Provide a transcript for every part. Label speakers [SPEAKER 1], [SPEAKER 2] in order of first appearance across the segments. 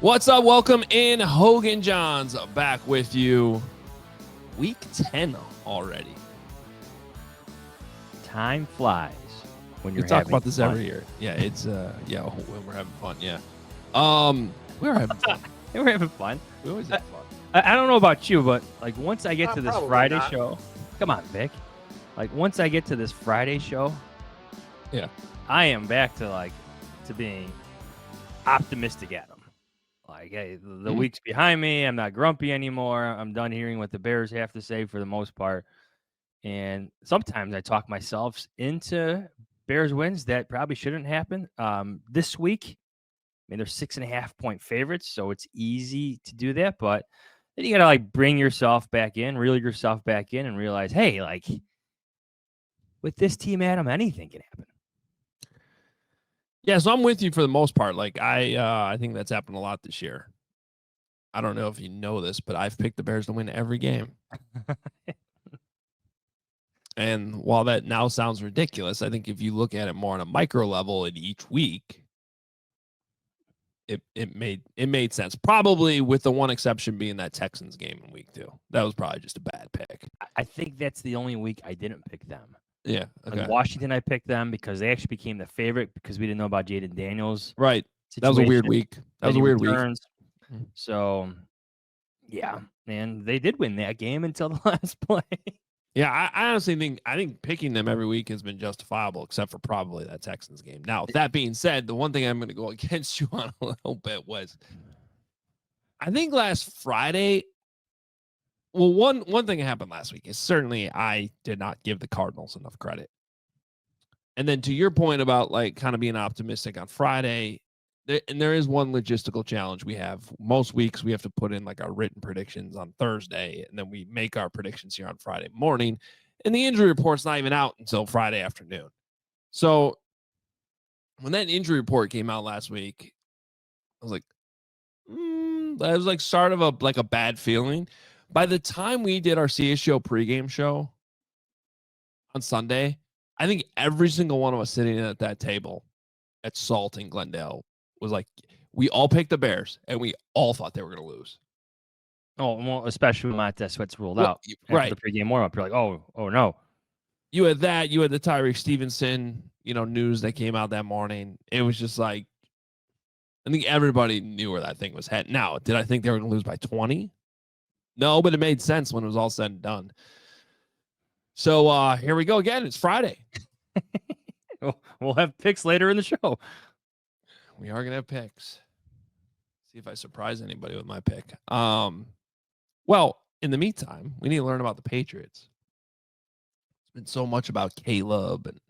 [SPEAKER 1] What's up? Welcome in. Hoge and Jahns back with you. Week 10 already.
[SPEAKER 2] Time flies when you're
[SPEAKER 1] We talk
[SPEAKER 2] having
[SPEAKER 1] about this
[SPEAKER 2] fun.
[SPEAKER 1] every year. Yeah, it's when we're having fun. Yeah. We're having fun.
[SPEAKER 2] We're having fun.
[SPEAKER 1] We always have fun.
[SPEAKER 2] I don't know about you, but like once I get to this
[SPEAKER 3] Probably
[SPEAKER 2] Friday
[SPEAKER 3] not.
[SPEAKER 2] show, come on, Vic. Like once I get to this Friday show,
[SPEAKER 1] Yeah.
[SPEAKER 2] I am back to being optimistic at them. Like, hey, the week's behind me. I'm not grumpy anymore. I'm done hearing what the Bears have to say for the most part. And sometimes I talk myself into Bears wins that probably shouldn't happen. This week, I mean, they're 6.5-point favorites, so it's easy to do that. But then you got to bring yourself back in, reel yourself back in, and realize, hey, with this team, Adam, anything can happen.
[SPEAKER 1] Yeah, so I'm with you for the most part. I think that's happened a lot this year. I don't know if you know this, but I've picked the Bears to win every game. And while that now sounds ridiculous, I think if you look at it more on a micro level in each week, it made sense. Probably with the one exception being that Texans game in week 2. That was probably just a bad pick.
[SPEAKER 2] I think that's the only week I didn't pick them.
[SPEAKER 1] Yeah. Okay.
[SPEAKER 2] Like Washington, I picked them because they actually became the favorite because we didn't know about Jaden Daniels.
[SPEAKER 1] Right. That was a weird week. That was a weird week.
[SPEAKER 2] So, yeah, and they did win that game until the last play.
[SPEAKER 1] Yeah, I honestly think picking them every week has been justifiable, except for probably that Texans game. Now, that being said, the one thing I'm going to go against you on a little bit was, I think last Friday. Well, one thing that happened last week is certainly I did not give the Cardinals enough credit. And then to your point about kind of being optimistic on Friday, there is one logistical challenge we have. Most weeks we have to put in our written predictions on Thursday, and then we make our predictions here on Friday morning. And the injury report's not even out until Friday afternoon. So when that injury report came out last week, I was like, that was start of a bad feeling. By the time we did our CSGO pregame show on Sunday, I think every single one of us sitting at that table at Salt in Glendale was we all picked the Bears, and we all thought they were going to lose.
[SPEAKER 2] Oh, well, especially when Montez Sweat's ruled out
[SPEAKER 1] right.
[SPEAKER 2] after the pregame warm-up. You're like, oh no.
[SPEAKER 1] You had that. You had the Tyreek Stevenson, news that came out that morning. It was just I think everybody knew where that thing was heading. Now, did I think they were going to lose by 20? No, but it made sense when it was all said and done. So here we go again. It's Friday.
[SPEAKER 2] We'll have picks later in the show.
[SPEAKER 1] We are going to have picks. See if I surprise anybody with my pick. Well, in the meantime, we need to learn about the Patriots. It's been so much about Caleb and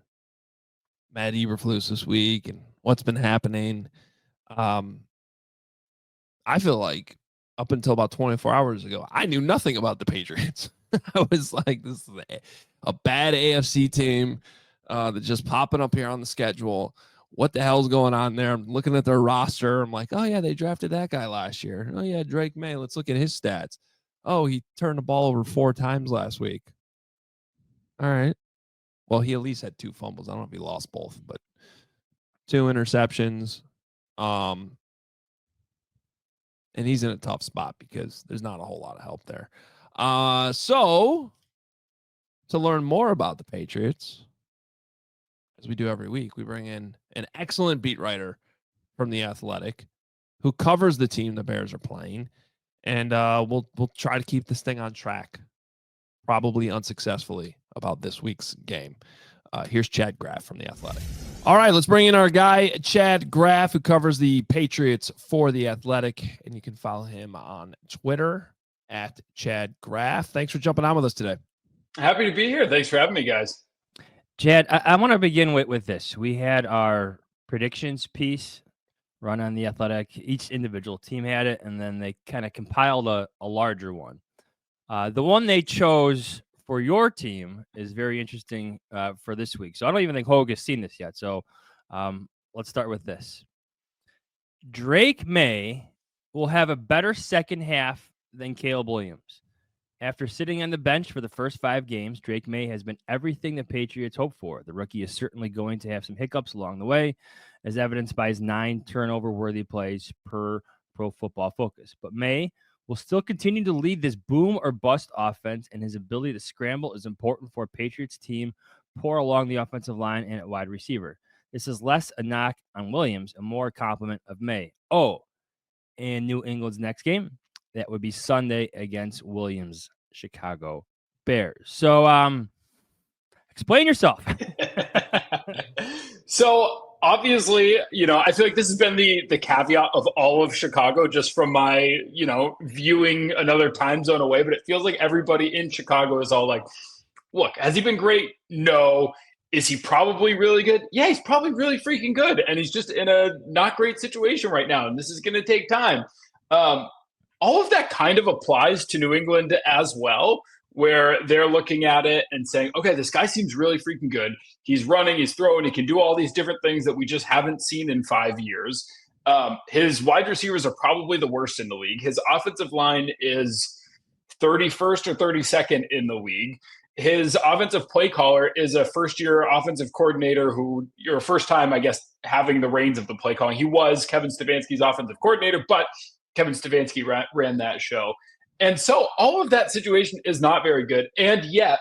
[SPEAKER 1] Matt Eberflus this week and what's been happening. I feel like up until about 24 hours ago, I knew nothing about the Patriots. I was like, this is a bad AFC team that's just popping up here on the schedule. What the hell's going on there? I'm looking at their roster. I'm like, oh, yeah, they drafted that guy last year. Oh, yeah, Drake Maye. Let's look at his stats. Oh, he turned the ball over 4 times last week. All right. Well, he at least had 2 fumbles. I don't know if he lost both, but 2 interceptions. And he's in a tough spot because there's not a whole lot of help there. So to learn more about the Patriots, as we do every week, we bring in an excellent beat writer from The Athletic who covers the team the Bears are playing. And we'll try to keep this thing on track, probably unsuccessfully, about this week's game. Here's Chad Graff from The Athletic. All right, let's bring in our guy, Chad Graff, who covers the Patriots for The Athletic. And you can follow him on Twitter at Chad Graff. Thanks for jumping on with us today.
[SPEAKER 3] Happy to be here. Thanks for having me, guys.
[SPEAKER 2] Chad, I want to begin with this. We had our predictions piece run on The Athletic. Each individual team had it, and then they kind of compiled a larger one. The one they chose for your team is very interesting for this week. So I don't even think Hoge has seen this yet. So let's start with this. Drake Maye will have a better second half than Caleb Williams. After sitting on the bench for the first 5 games, Drake Maye has been everything the Patriots hoped for. The rookie is certainly going to have some hiccups along the way, as evidenced by his 9 turnover-worthy plays per Pro Football Focus. But Maye will still continue to lead this boom or bust offense, and his ability to scramble is important for a Patriots team pour along the offensive line and at wide receiver. This is less a knock on Williams and more a compliment of Maye. Oh, and New England's next game, that would be Sunday against Williams' Chicago Bears. So, explain yourself.
[SPEAKER 3] So obviously, I feel like this has been the caveat of all of Chicago, just from my, viewing another time zone away. But it feels like everybody in Chicago is all like, look, has he been great? No. Is he probably really good? Yeah, he's probably really freaking good. And he's just in a not great situation right now. And this is going to take time. All of that kind of applies to New England as well, where they're looking at it and saying, okay, this guy seems really freaking good. He's running, he's throwing, he can do all these different things that we just haven't seen in 5 years. His wide receivers are probably the worst in the league. His offensive line is 31st or 32nd in the league. His offensive play caller is a first-year offensive coordinator who, you're first time, I guess, having the reins of the play calling. He was Kevin Stefanski's offensive coordinator, but Kevin Stefanski ran that show. And so all of that situation is not very good. And yet,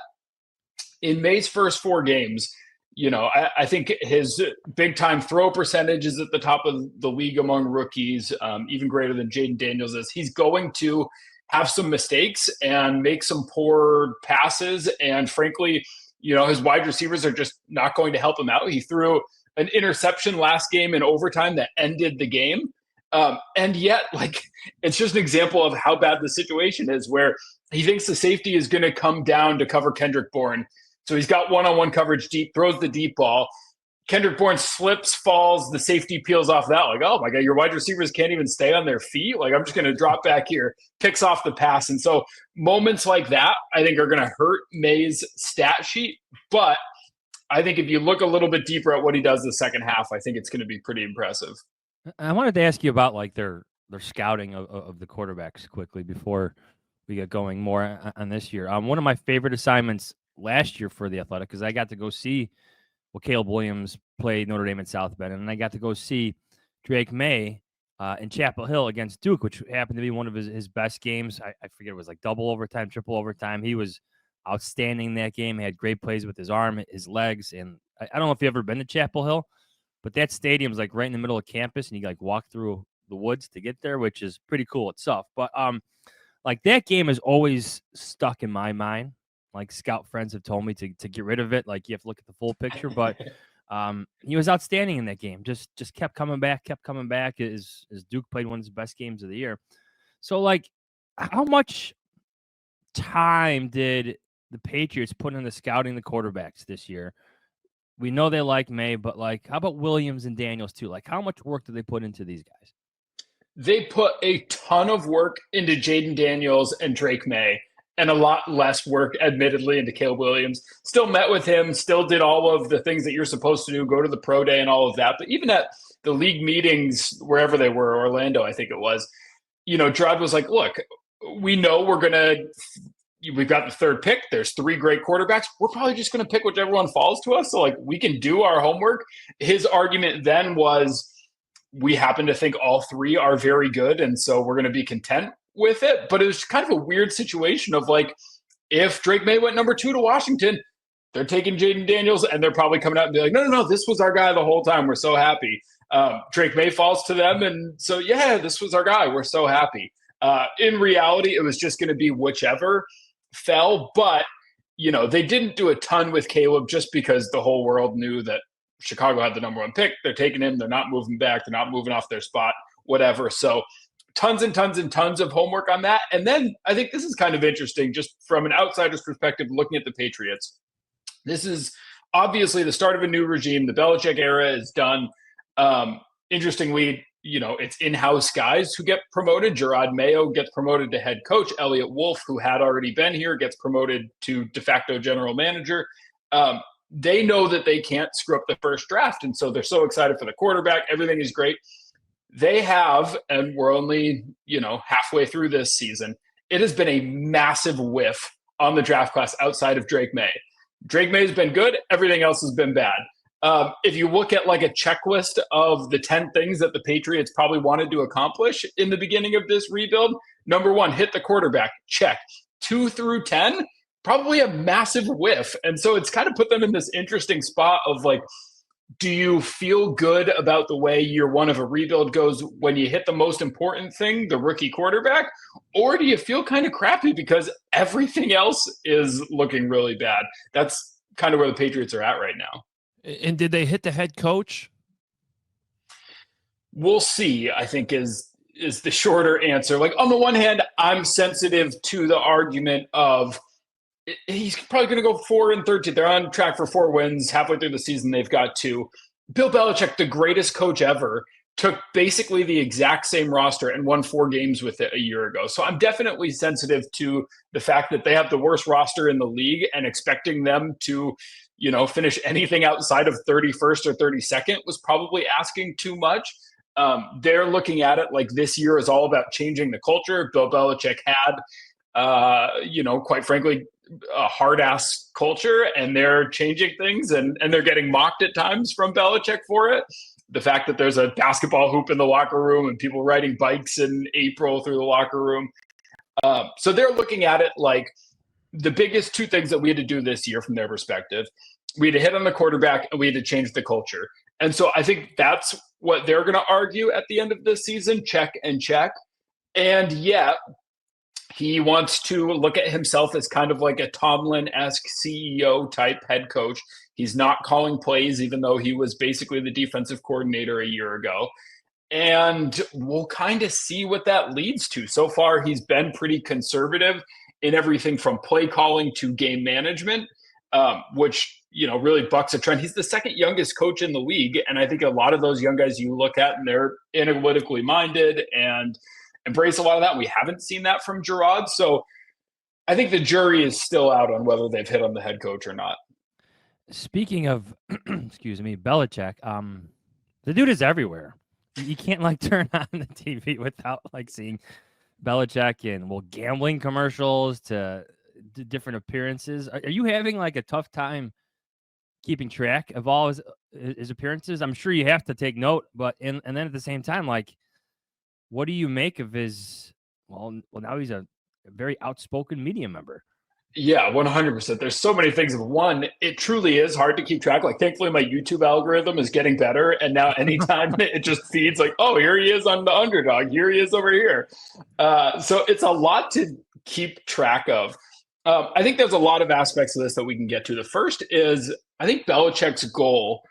[SPEAKER 3] in Maye's first 4 games, I think his big-time throw percentage is at the top of the league among rookies, even greater than Jaden Daniels is. He's going to have some mistakes and make some poor passes. And frankly, his wide receivers are just not going to help him out. He threw an interception last game in overtime that ended the game. And yet, it's just an example of how bad the situation is, where he thinks the safety is going to come down to cover Kendrick Bourne. So he's got one-on-one coverage deep, throws the deep ball. Kendrick Bourne slips, falls, the safety peels off that. Like, oh my God, your wide receivers can't even stay on their feet. Like, I'm just going to drop back here, picks off the pass. And so moments like that, I think, are going to hurt Maye's stat sheet. But I think if you look a little bit deeper at what he does the second half, I think it's going to be pretty impressive.
[SPEAKER 2] I wanted to ask you about their scouting of the quarterbacks quickly before we get going more on this year. One of my favorite assignments last year for the Athletic, because I got to go see Caleb Williams played Notre Dame at South Bend, and I got to go see Drake Maye in Chapel Hill against Duke, which happened to be one of his best games. I forget, it was like double overtime, triple overtime. He was outstanding in that game. He had great plays with his arm, his legs, and I don't know if you've ever been to Chapel Hill, but that stadium's right in the middle of campus, and you walk through the woods to get there, which is pretty cool itself. But that game is always stuck in my mind. Scout friends have told me to get rid of it. You have to look at the full picture, but he was outstanding in that game. Just kept coming back. As Duke played one of his best games of the year. So how much time did the Patriots put into scouting the quarterbacks this year? We know they like Maye, but how about Williams and Daniels too? How much work do they put into these guys?
[SPEAKER 3] They put a ton of work into Jaden Daniels and Drake Maye, and a lot less work, admittedly, into Caleb Williams. Still met with him, still did all of the things that you're supposed to do, go to the pro day and all of that. But even at the league meetings, wherever they were, Orlando, I think it was, Gerard was like, look, we know we've got the 3rd pick. There's 3 great quarterbacks. We're probably just going to pick whichever one falls to us. So we can do our homework. His argument then was, we happen to think all 3 are very good. And so we're going to be content with it. But it was kind of a weird situation of if Drake Maye went number 2 to Washington, they're taking Jaden Daniels and they're probably coming out and be like, no, this was our guy the whole time. We're so happy. Drake Maye falls to them. And so, yeah, this was our guy. We're so happy. In reality, it was just going to be whichever fell. But, they didn't do a ton with Caleb just because the whole world knew that Chicago had the number 1 pick. They're taking him. They're not moving back. They're not moving off their spot, whatever. So tons and tons and tons of homework on that. And then I think this is kind of interesting, just from an outsider's perspective, looking at the Patriots. This is obviously the start of a new regime. The Belichick era is done. Interestingly, it's in-house guys who get promoted. Jerod Mayo gets promoted to head coach. Elliott Wolf, who had already been here, gets promoted to de facto general manager. They know that they can't screw up the first draft. And so they're so excited for the quarterback. Everything is great. They have, and we're only, halfway through this season, it has been a massive whiff on the draft class outside of Drake Maye. Drake Maye has been good. Everything else has been bad. If you look at like a checklist of the 10 things that the Patriots probably wanted to accomplish in the beginning of this rebuild, number 1, hit the quarterback, check. 2 through 10, probably a massive whiff. And so it's kind of put them in this interesting spot of like, do you feel good about the way year 1 of a rebuild goes when you hit the most important thing, the rookie quarterback? Or do you feel kind of crappy because everything else is looking really bad? That's kind of where the Patriots are at right now.
[SPEAKER 1] And did they hit the head coach?
[SPEAKER 3] We'll see, I think is the shorter answer. Like, on the one hand, I'm sensitive to the argument of he's probably going to go 4-13. They're on track for 4 wins. Halfway through the season, they've got 2. Bill Belichick, the greatest coach ever, took basically the exact same roster and won 4 games with it a year ago. So I'm definitely sensitive to the fact that they have the worst roster in the league, and expecting them to, finish anything outside of 31st or 32nd was probably asking too much. They're looking at it like this year is all about changing the culture. Bill Belichick had, quite frankly, a hard-ass culture, and they're changing things, and they're getting mocked at times from Belichick for it. The fact that there's a basketball hoop in the locker room and people riding bikes in April through the locker room. So they're looking at it like the biggest 2 things that we had to do this year from their perspective. We had to hit on the quarterback, and we had to change the culture. And so I think that's what they're going to argue at the end of this season, check and check. And yeah, he wants to look at himself as kind of like a Tomlin-esque CEO type head coach. He's not calling plays, even though he was basically the defensive coordinator a year ago. And we'll kind of see what that leads to. So far, he's been pretty conservative in everything from play calling to game management, which, really bucks a trend. He's the second youngest coach in the league. And I think a lot of those young guys you look at, and they're analytically minded and embrace a lot of that. We haven't seen that from Gerard. So I think the jury is still out on whether they've hit on the head coach or not.
[SPEAKER 2] Speaking of, excuse me, Belichick, the dude is everywhere. You can't turn on the TV without seeing Belichick in gambling commercials to different appearances. Are you having a tough time keeping track of all his appearances? I'm sure you have to take note, but and then at the same time, what do you make of his? Well, now he's a very outspoken media member.
[SPEAKER 3] Yeah, 100%. There's so many things. One, it truly is hard to keep track. Thankfully, my YouTube algorithm is getting better. And now anytime it just feeds oh, here he is on the underdog. Here he is over here. So it's a lot to keep track of. I think there's a lot of aspects of this that we can get to. The first is, I think Belichick's goal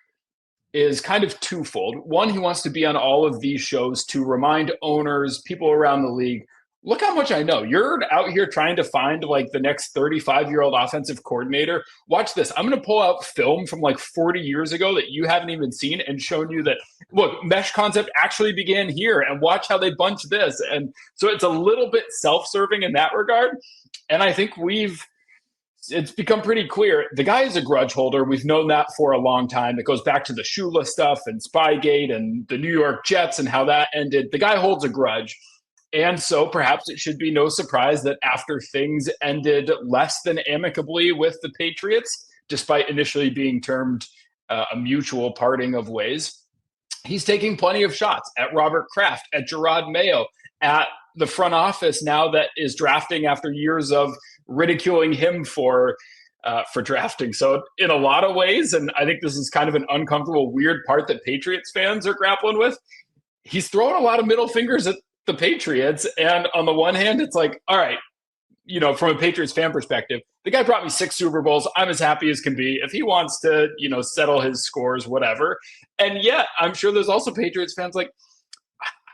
[SPEAKER 3] is kind of twofold. One, he wants to be on all of these shows to remind owners, people around the league, look how much I know. You're out here trying to find the next 35-year-old offensive coordinator. Watch this. I'm going to pull out film from 40 years ago that you haven't even seen and shown you that, look, mesh concept actually began here, and watch how they bunch this. And so it's a little bit self-serving in that regard. And I think it's become pretty clear. The guy is a grudge holder. We've known that for a long time. It goes back to the Shula stuff and Spygate and the New York Jets and how that ended. The guy holds a grudge. And so perhaps it should be no surprise that after things ended less than amicably with the Patriots, despite initially being termed a mutual parting of ways, he's taking plenty of shots at Robert Kraft, at Gerard Mayo, at the front office now that is drafting after years of ridiculing him for drafting. So in a lot of ways, and I think this is kind of an uncomfortable, weird part that Patriots fans are grappling with, he's throwing a lot of middle fingers at the Patriots. And on the one hand, it's all right, from a Patriots fan perspective, the guy brought me 6 Super Bowls. I'm as happy as can be. If he wants to, settle his scores, whatever. And yet I'm sure there's also Patriots fans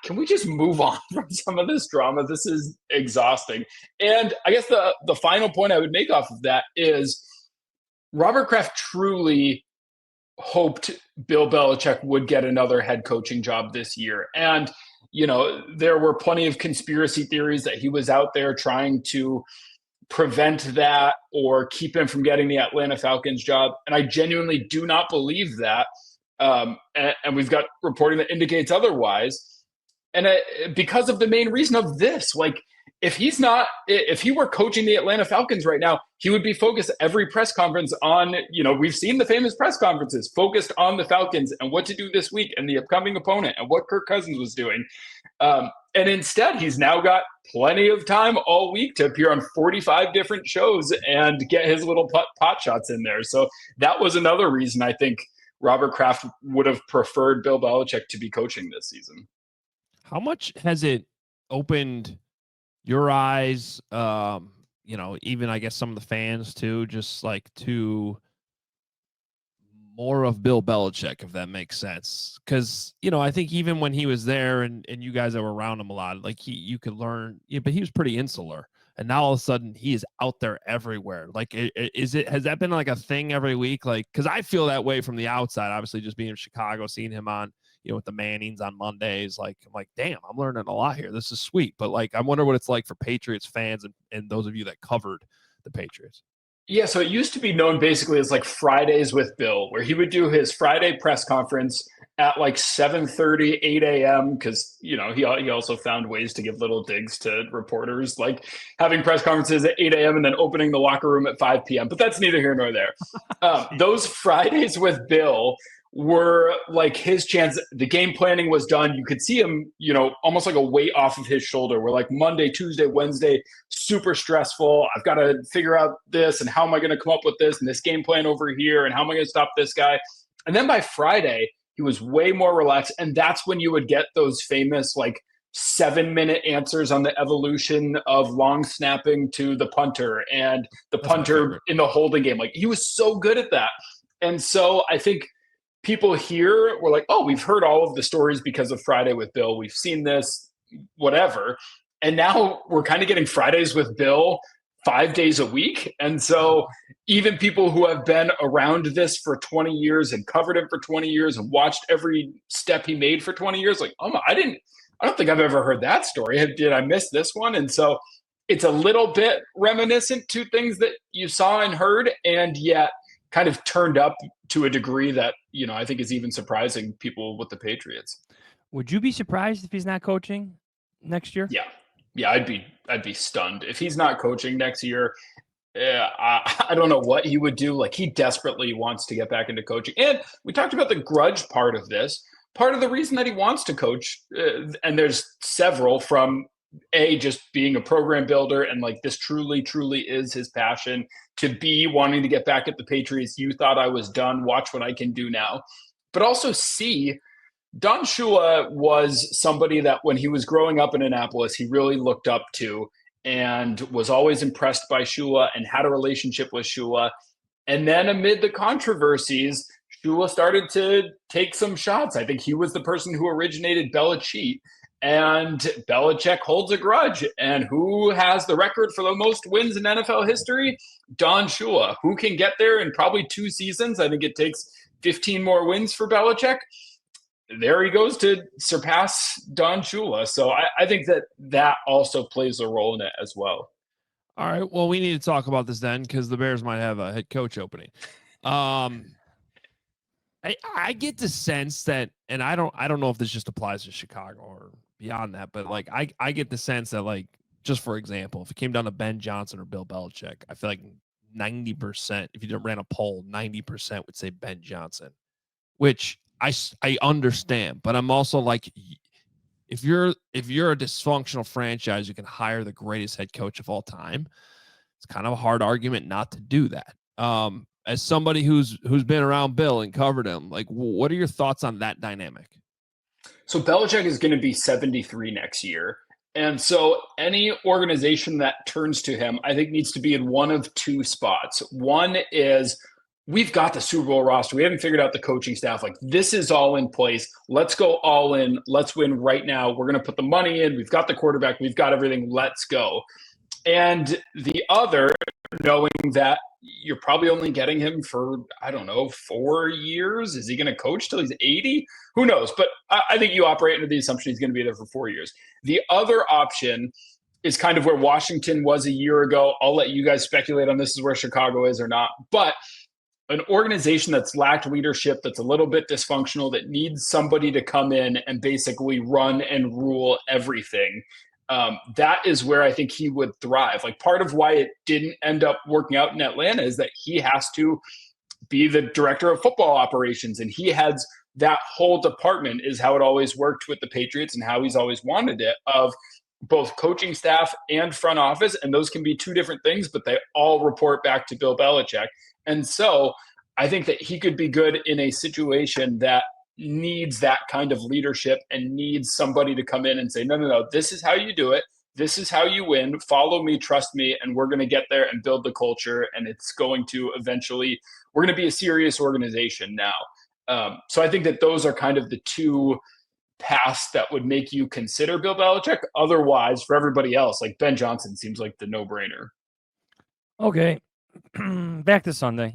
[SPEAKER 3] can we just move on from some of this drama? This is exhausting. And I guess the final point I would make off of that is Robert Kraft truly hoped Bill Belichick would get another head coaching job this year. And, there were plenty of conspiracy theories that he was out there trying to prevent that or keep him from getting the Atlanta Falcons job. And I genuinely do not believe that. And we've got reporting that indicates otherwise. And because of the main reason of this, if he were coaching the Atlanta Falcons right now, he would be focused every press conference on, we've seen the famous press conferences focused on the Falcons and what to do this week and the upcoming opponent and what Kirk Cousins was doing. And instead, he's now got plenty of time all week to appear on 45 different shows and get his little pot shots in there. So that was another reason I think Robert Kraft would have preferred Bill Belichick to be coaching this season.
[SPEAKER 1] How much has it opened your eyes, even I guess some of the fans too, just like to more of Bill Belichick, if that makes sense? Because, I think even when he was there and you guys that were around him a lot, like you could learn, but he was pretty insular. And now all of a sudden he is out there everywhere. Like, has that been like a thing every week? Like, because I feel that way from the outside, obviously just being in Chicago, seeing him on, with the Mannings on Mondays, like, I'm like, damn, I'm learning a lot here. This is sweet. But like, I wonder what it's like for Patriots fans and those of you that covered the Patriots.
[SPEAKER 3] Yeah, so it used to be known basically as like Fridays with Bill, where he would do his Friday press conference at like 7:30, 8 a.m. because, he also found ways to give little digs to reporters, like having press conferences at 8 a.m. and then opening the locker room at 5 p.m. But that's neither here nor there. Those Fridays with Bill were like his chance. The game planning was done. You could see him, almost like a weight off of his shoulder. We're like Monday, Tuesday, Wednesday, super stressful. I've got to figure out this and how am I going to come up with this and this game plan over here and how am I going to stop this guy? And then by Friday, he was way more relaxed. And that's when you would get those famous like 7-minute answers on the evolution of long snapping to the punter and the punter in the holding game. Like he was so good at that. And so I think people here were like, oh, we've heard all of the stories because of Friday with Bill. We've seen this, whatever. And now we're kind of getting Fridays with Bill 5 days a week. And so even people who have been around this for 20 years and covered him for 20 years and watched every step he made for 20 years, like, oh, I don't think I've ever heard that story. Did I miss this one? And so it's a little bit reminiscent to things that you saw and heard, and yet kind of turned up to a degree that, I think is even surprising people with the Patriots.
[SPEAKER 2] Would you be surprised if he's not coaching next year?
[SPEAKER 3] Yeah, I'd be stunned if he's not coaching next year. I don't know what he would do. Like he desperately wants to get back into coaching. And we talked about the grudge part of this. Part of the reason that he wants to coach, and there's several, from just being a program builder and like this truly is his passion, to B, wanting to get back at the Patriots. You thought I was done. Watch what I can do now. But also C, Don Shula was somebody that when he was growing up in Annapolis, he really looked up to and was always impressed by Shula and had a relationship with Shula. And then amid the controversies, Shula started to take some shots. I think he was the person who originated Belichick, and Belichick holds a grudge. And who has the record for the most wins in NFL history? Don Shula. Who can get there in probably 2 seasons? I think it takes 15 more wins for Belichick. There he goes to surpass Don Shula. So I think that also plays a role in it as well.
[SPEAKER 1] All right. Well, we need to talk about this then, because the Bears might have a head coach opening. I get the sense that, and I don't know if this just applies to Chicago or beyond that, but like I get the sense that, like, just for example, if it came down to Ben Johnson or Bill Belichick, I feel like 90%, if you ran a poll, 90% would say Ben Johnson, which I understand, but I'm also like, if you're a dysfunctional franchise, you can hire the greatest head coach of all time. It's kind of a hard argument not to do that. As somebody who's been around Bill and covered him, like, what are your thoughts on that dynamic?
[SPEAKER 3] So Belichick is going to be 73 next year. And so any organization that turns to him, I think, needs to be in one of 2 spots. One is, we've got the Super Bowl roster. We haven't figured out the coaching staff. Like, this is all in place. Let's go all in. Let's win right now. We're going to put the money in. We've got the quarterback. We've got everything. Let's go. And the other, knowing that you're probably only getting him for, 4 years. Is he going to coach till he's 80? Who knows? But I think you operate under the assumption he's going to be there for 4 years. The other option is kind of where Washington was a year ago. I'll let you guys speculate on this is where Chicago is or not. But an organization that's lacked leadership, that's a little bit dysfunctional, that needs somebody to come in and basically run and rule everything. that is where I think he would thrive. Like part of why it didn't end up working out in Atlanta is that he has to be the director of football operations, and he has that whole department is how it always worked with the Patriots and how he's always wanted it, of both coaching staff and front office. And those can be two different things, but they all report back to Bill Belichick. And so I think that he could be good in a situation that needs that kind of leadership and needs somebody to come in and say, no, this is how you do it. This is how you win. Follow me, trust me, and we're going to get there and build the culture. And it's going to eventually, we're going to be a serious organization now. So I think that those are kind of the two paths that would make you consider Bill Belichick. Otherwise, for everybody else, like Ben Johnson seems like the no-brainer.
[SPEAKER 2] Okay. Back to Sunday.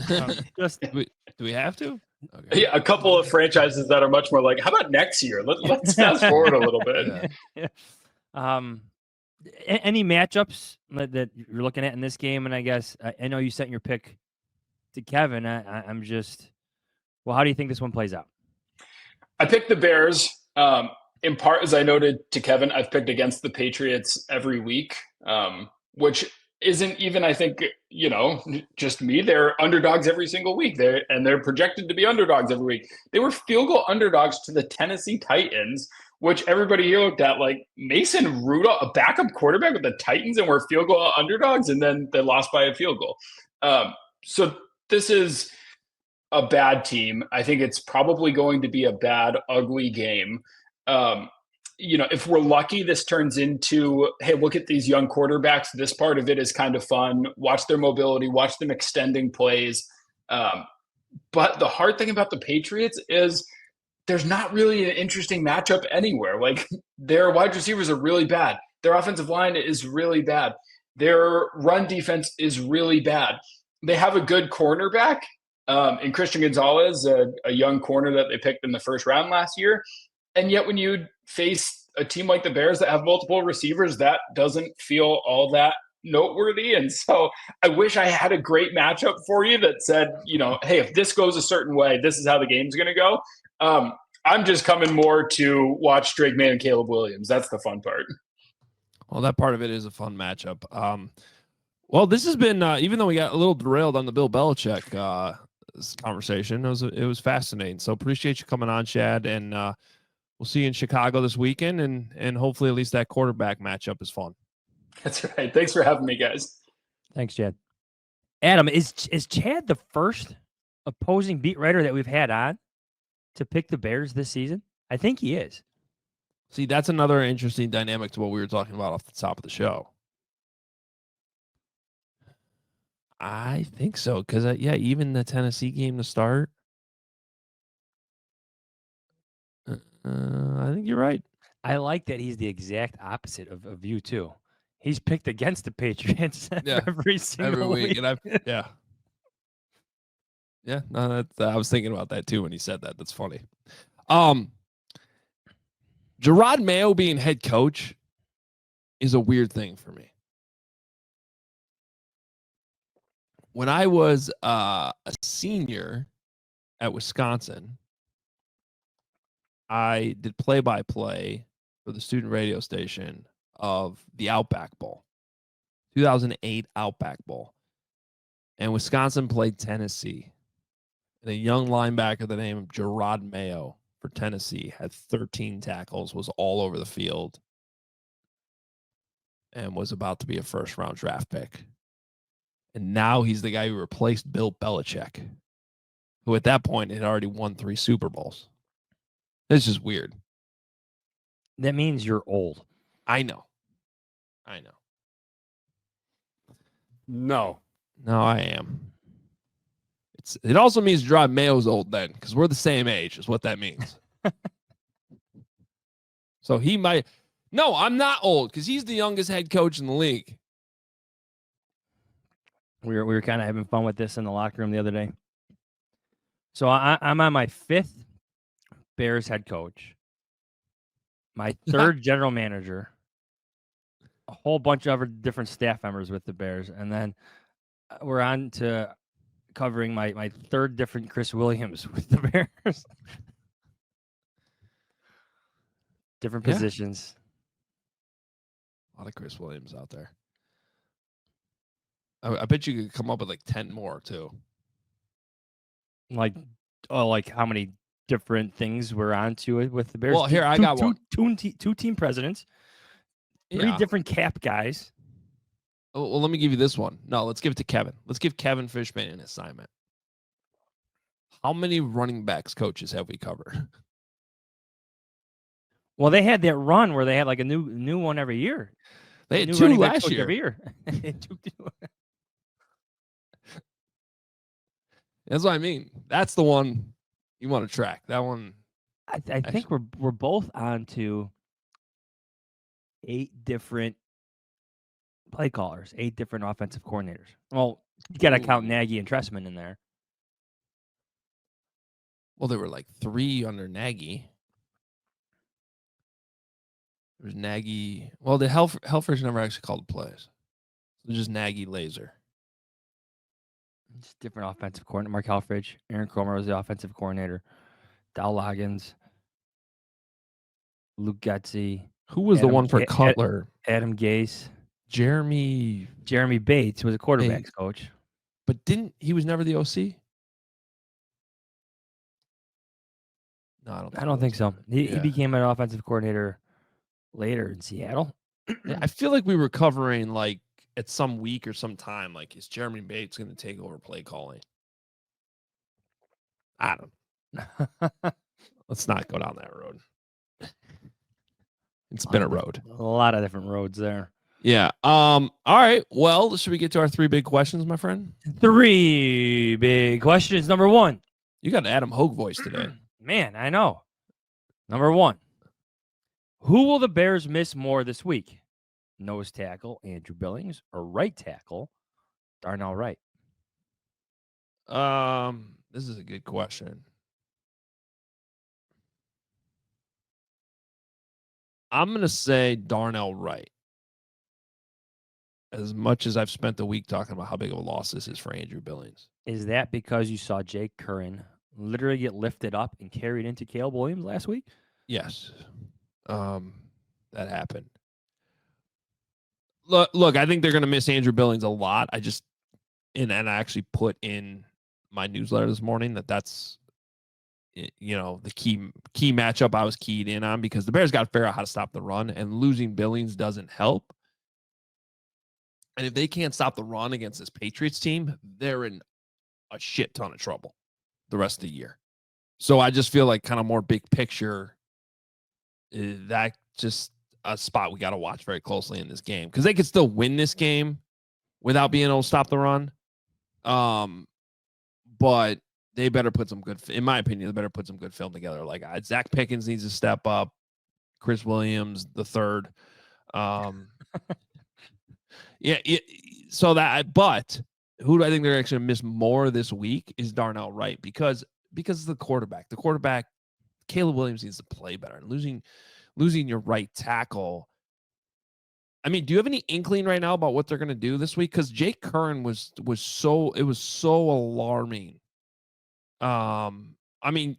[SPEAKER 1] Do we have to? Okay.
[SPEAKER 3] Yeah, a couple of franchises that are much more like, how about next year? Let's fast forward a little bit.
[SPEAKER 2] Yeah. Any matchups that you're looking at in this game? And I guess I know you sent your pick to Kevin. I'm just, well, how do you think this one plays out?
[SPEAKER 3] I picked the Bears. In part, as I noted to Kevin, I've picked against the Patriots every week, which isn't even, I think, just me. They're underdogs every single week. They're projected to be underdogs every week. They were field goal underdogs to the Tennessee Titans, which everybody here looked at like Mason Rudolph, a backup quarterback with the Titans, and we're field goal underdogs, and then they lost by a field goal. So this is a bad team. I think it's probably going to be a bad, ugly game. If we're lucky, this turns into, hey, look at these young quarterbacks. This part of it is kind of fun. Watch their mobility, watch them extending plays. But the hard thing about the Patriots is there's not really an interesting matchup anywhere. Like their wide receivers are really bad. Their offensive line is really bad. Their run defense is really bad. They have a good cornerback in Christian Gonzalez, a young corner that they picked in the first round last year. And yet when you face a team like the Bears that have multiple receivers, that doesn't feel all that noteworthy. And so I wish I had a great matchup for you that said, hey, if this goes a certain way, this is how the game's going to go. I'm just coming more to watch Drake Maye and Caleb Williams. That's the fun part.
[SPEAKER 1] Well, that part of it is a fun matchup. Well, this has been, even though we got a little derailed on the Bill Belichick conversation, it was fascinating. So appreciate you coming on, Chad, and we'll see you in Chicago this weekend, and hopefully at least that quarterback matchup is fun.
[SPEAKER 3] That's right. Thanks for having me, guys.
[SPEAKER 2] Thanks, Chad. Adam, is Chad the first opposing beat writer that we've had on to pick the Bears this season? I think he is.
[SPEAKER 1] See, that's another interesting dynamic to what we were talking about off the top of the show. I think so, because, even the Tennessee game to start, I think you're right.
[SPEAKER 2] I like that he's the exact opposite of you, too. He's picked against the Patriots every week.
[SPEAKER 1] And no, I was thinking about that, too, when he said that. That's funny. Jerod Mayo being head coach is a weird thing for me. When I was a senior at Wisconsin, I did play-by-play for the student radio station of the Outback Bowl, 2008 Outback Bowl. And Wisconsin played Tennessee. And a young linebacker by the name of Jerod Mayo for Tennessee had 13 tackles, was all over the field, and was about to be a first-round draft pick. And now he's the guy who replaced Bill Belichick, who at that point had already won 3 Super Bowls. It's just weird.
[SPEAKER 2] That means you're old.
[SPEAKER 1] I know.
[SPEAKER 2] No,
[SPEAKER 1] I am. It also means Jerod Mayo's old then, because we're the same age, is what that means. So he might. No, I'm not old, because he's the youngest head coach in the league.
[SPEAKER 2] We were kind of having fun with this in the locker room the other day. So I'm on my 5th Bears head coach, my 3rd general manager, a whole bunch of other different staff members with the Bears, and then we're on to covering my 3rd different Chris Williams with the Bears. Different positions.
[SPEAKER 1] lot of Chris Williams out there. I bet you could come up with like 10 more too.
[SPEAKER 2] Like how many different things we're on to it with the Bears?
[SPEAKER 1] Well, here I got one.
[SPEAKER 2] Two team presidents, 3 different cap guys.
[SPEAKER 1] Oh, well, let me give you this one. No, let's give it to Kevin. Let's give Kevin Fishman an assignment. How many running backs coaches have we covered?
[SPEAKER 2] Well, they had that run where they had like a new one every year.
[SPEAKER 1] They had 2 last year.
[SPEAKER 2] Every year.
[SPEAKER 1] That's what I mean. That's the one you want to track. That one.
[SPEAKER 2] I think we're both on to 8 different play callers, 8 different offensive coordinators. Well, you got to count Nagy and Tressman in there.
[SPEAKER 1] Well, there were like 3 under Nagy. There was Nagy. Well, the Helfers never actually called the plays. It was just Nagy, Laser.
[SPEAKER 2] Just different offensive coordinator. Mark Helfrich, Aaron Cromer was the offensive coordinator. Dow Loggins, Luke Getsy.
[SPEAKER 1] Who was the one for Cutler?
[SPEAKER 2] Adam Gase.
[SPEAKER 1] Jeremy
[SPEAKER 2] Bates was a quarterback's coach.
[SPEAKER 1] But he was never the OC? No, I don't think
[SPEAKER 2] so. He became an offensive coordinator later in Seattle.
[SPEAKER 1] Yeah, I feel like we were covering like at some week or some time, like, is Jeremy Bates going to take over play calling? I don't know. Let's not go down that road. It's been a road.
[SPEAKER 2] A lot of different roads there.
[SPEAKER 1] Yeah. All right. Well, should we get to our 3 big questions, my friend?
[SPEAKER 2] 3 big questions. Number 1.
[SPEAKER 1] You got an Adam Hoge voice today.
[SPEAKER 2] Man, I know. Number 1. Who will the Bears miss more this week? Nose tackle Andrew Billings or right tackle Darnell Wright?
[SPEAKER 1] This is a good question. I'm going to say Darnell Wright. As much as I've spent the week talking about how big of a loss this is for Andrew Billings.
[SPEAKER 2] Is that because you saw Jake Curran literally get lifted up and carried into Caleb Williams last week?
[SPEAKER 1] Yes. That happened. Look, I think they're going to miss Andrew Billings a lot. I actually put in my newsletter this morning that's the key matchup I was keyed in on, because the Bears got to figure out how to stop the run, and losing Billings doesn't help. And if they can't stop the run against this Patriots team, they're in a shit ton of trouble the rest of the year. So I just feel like kind of more big picture, that just a spot we got to watch very closely in this game, because they could still win this game without being able to stop the run. But they better put some good, in my opinion, they better put some good film together. Like Zach Pickens needs to step up. Chris Williams, the third. Yeah. But who do I think they're actually going to miss more this week is Darnell Wright, because of the quarterback. The quarterback, Caleb Williams, needs to play better. And losing your right tackle. I mean, do you have any inkling right now about what they're going to do this week? Because Jake Curran was so alarming. I mean,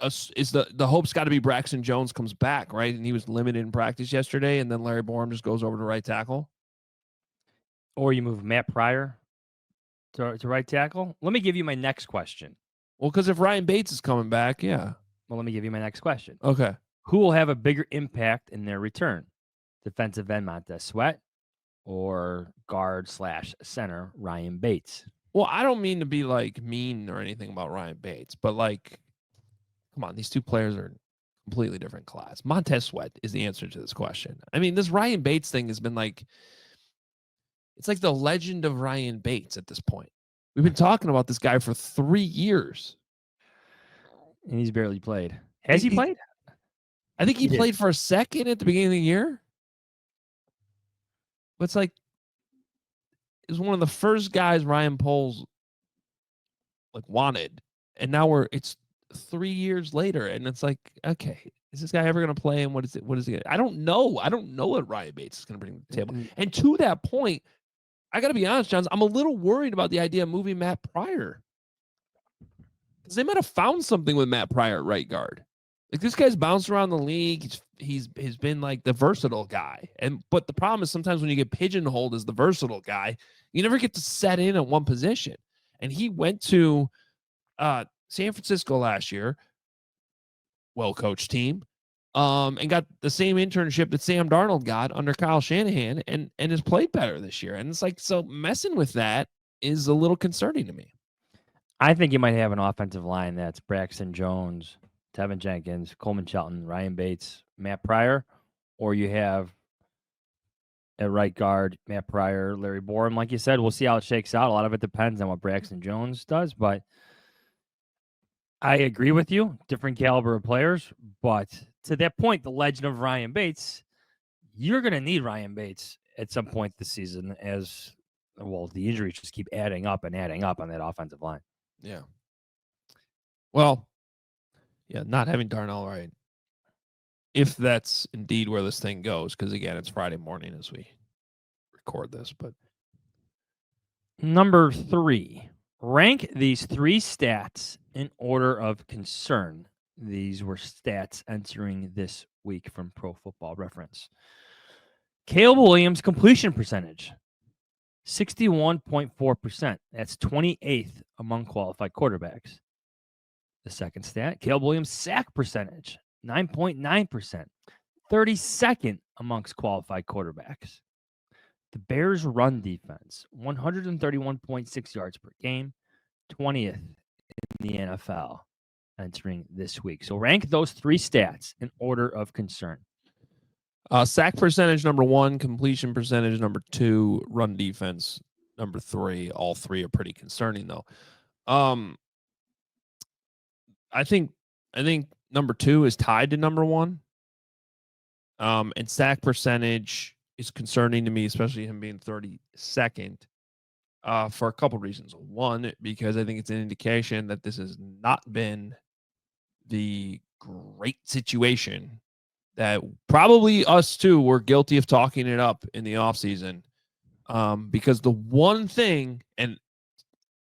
[SPEAKER 1] is the hope's got to be Braxton Jones comes back, right? And he was limited in practice yesterday, and then Larry Borum just goes over to right tackle.
[SPEAKER 2] Or you move Matt Pryor to right tackle. Let me give you my next question.
[SPEAKER 1] Well, because if Ryan Bates is coming back, yeah.
[SPEAKER 2] Well, let me give you my next question.
[SPEAKER 1] Okay.
[SPEAKER 2] Who will have a bigger impact in their return? Defensive end Montez Sweat or guard/center Ryan Bates?
[SPEAKER 1] Well, I don't mean to be like mean or anything about Ryan Bates, but like, come on, these two players are completely different class. Montez Sweat is the answer to this question. I mean, this Ryan Bates thing has been like, it's like the legend of Ryan Bates at this point. We've been talking about this guy for 3 years.
[SPEAKER 2] And he's barely played. Has he played?
[SPEAKER 1] I think he played for a second at the beginning of the year. But it's like, it was one of the first guys Ryan Poles wanted. And now it's 3 years later. And it's like, okay, is this guy ever going to play? And what is he? I don't know. I don't know what Ryan Bates is going to bring to the table. And to that point, I got to be honest, Jahns, I'm a little worried about the idea of moving Matt Pryor. Because they might have found something with Matt Pryor at right guard. Like this guy's bounced around the league. He's been like the versatile guy. But the problem is sometimes when you get pigeonholed as the versatile guy, you never get to set in at one position. And he went to San Francisco last year, well-coached team, and got the same internship that Sam Darnold got under Kyle Shanahan and has played better this year. And it's like, so messing with that is a little concerning to me.
[SPEAKER 2] I think you might have an offensive line that's Braxton Jones, Tevin Jenkins, Coleman Shelton, Ryan Bates, Matt Pryor, or you have at right guard, Matt Pryor, Larry Borum. Like you said, we'll see how it shakes out. A lot of it depends on what Braxton Jones does, but I agree with you. Different caliber of players, but to that point, the legend of Ryan Bates, you're going to need Ryan Bates at some point this season as, well, the injuries just keep adding up on that offensive line.
[SPEAKER 1] Yeah. Well, yeah, not having Darnell right. If that's indeed where this thing goes, because again, it's Friday morning as we record this, but
[SPEAKER 2] number 3, rank these 3 stats in order of concern. These were stats entering this week from Pro Football Reference. Caleb Williams' completion percentage, 61.4%. That's 28th among qualified quarterbacks. The second stat, Caleb Williams' sack percentage, 9.9%. 32nd amongst qualified quarterbacks. The Bears' run defense, 131.6 yards per game, 20th in the NFL entering this week. So rank those 3 stats in order of concern.
[SPEAKER 1] Sack percentage number 1, completion percentage number 2, run defense number 3. All 3 are pretty concerning though. I think number 2 is tied to number 1. And sack percentage is concerning to me, especially him being 32nd, for a couple reasons. One, because I think it's an indication that this has not been the great situation that probably us too were guilty of talking it up in the offseason. Because the one thing, and